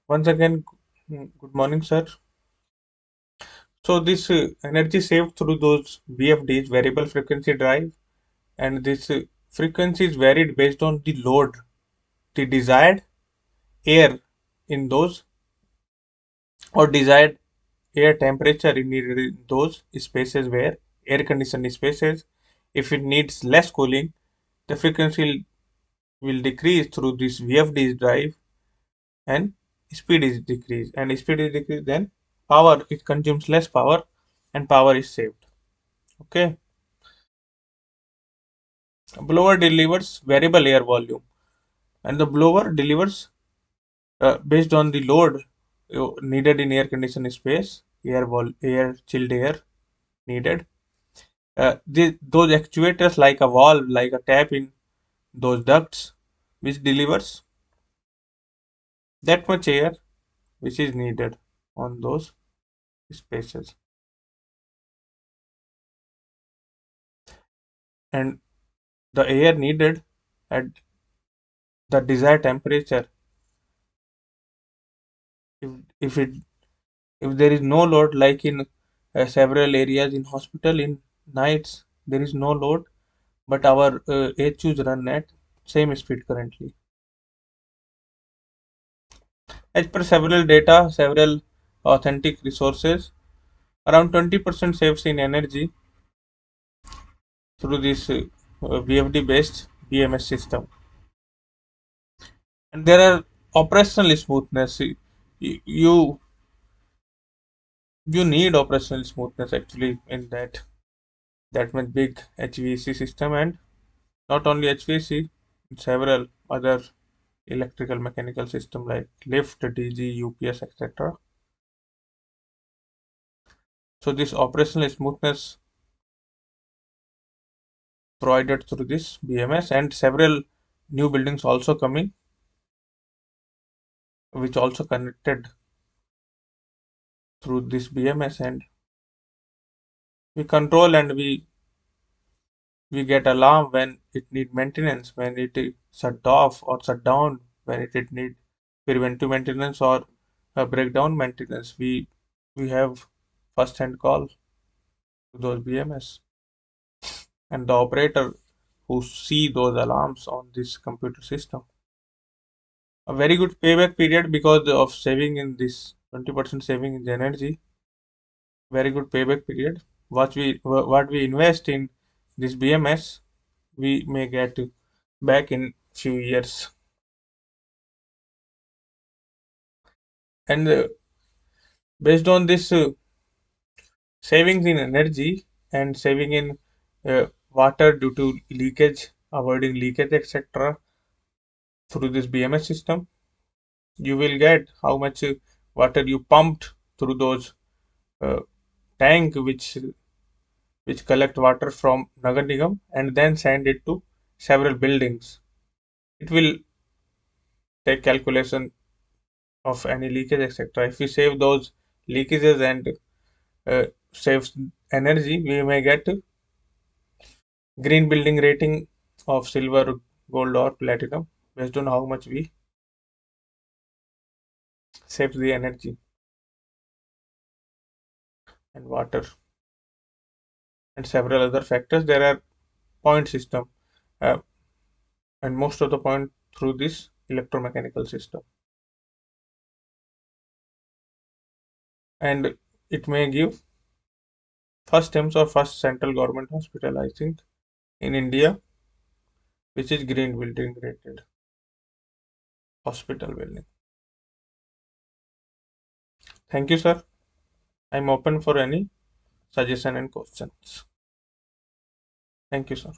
Once again, good morning, sir. So this energy saved through those VFDs, variable frequency drive, and this frequency is varied based on the load, the desired air in those, or desired air temperature needed in those spaces where air conditioned spaces. If it needs less cooling, the frequency will decrease through this VFD drive, and speed is decreased. And speed is decreased, then power, it consumes less power, and power is saved. Okay. Blower delivers variable air volume, and the blower delivers based on the load needed in air conditioned space, air chilled air needed. Those actuators like a valve, like a tap in those ducts, which delivers that much air which is needed on those spaces. And the air needed at the desired temperature, if, if it if there is no load, like in several areas in hospital in nights, there is no load, but our HUs run at same speed currently. As per several data, several authentic resources, around 20% saves in energy through this VFD based BMS system. And there are operational smoothness. You you need operational smoothness actually in that much big HVAC system, and not only HVAC, several other electrical mechanical system like lift, DG, UPS, etc. So this operational smoothness provided through this BMS, and several new buildings also coming, which also connected through this BMS, and we control, and we get alarm when it need maintenance, when it is shut off or shut down, when it need preventive maintenance or breakdown maintenance. We have first hand call to those BMS, and the operator who see those alarms on this computer system. A very good payback period because of saving in this 20% saving in the energy. Very good payback period. What we invest in this BMS, we may get back in few years. And based on this savings in energy and saving in water due to leakage, avoiding leakage, etc., through this BMS system, you will get how much water you pumped through those uh, tank which collect water from Nagar Nigam and then send it to several buildings. It will take calculation of any leakage, etc. If we save those leakages and save energy, we may get green building rating of silver, gold, or platinum based on how much we save the energy and water and several other factors. There are point system, uh, and most of the point through this electromechanical system, and it may give first TIMS or first central government hospital, I think, in India, which is green building rated hospital building. Thank you, sir. I'm open for any suggestion and questions. Thank you, sir.